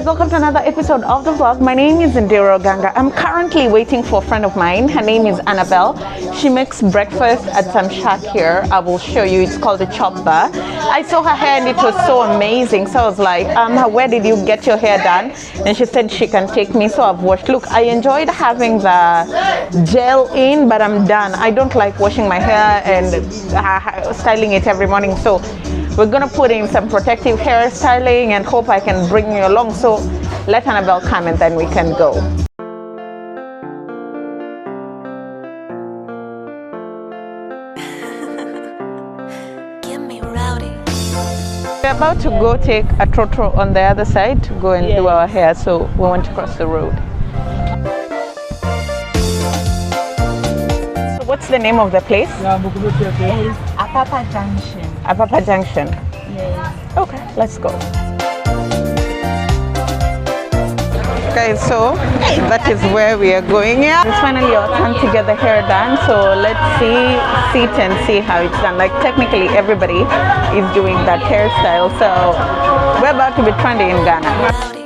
welcome to another episode of the vlog. My name is Indira Ganga. I'm currently waiting for a friend of mine. Her name is Annabelle. She makes breakfast at some shack here. I will show you. It's called the Chop Bar. I saw her hair and it was so amazing. So I was like, where did you get your hair done? And she said she can take me. So I've washed. Look, I enjoyed having the gel in, but I'm done. I don't like washing my hair and styling it every morning. So we're gonna put in some protective hair styling and hope I can bring you along. So let Annabelle come and then we can go. Get me rowdy. We're about to go take a trotro on the other side to go and do our hair, so we want to cross the road. What's the name of the place? Apapa Junction. Apapa Junction. Yes. Okay, let's go. Guys, so that is where we are going. Yeah, it's finally our time to get the hair done. So let's sit and see how it's done. Like technically everybody is doing that hairstyle. So we're about to be trendy in Ghana.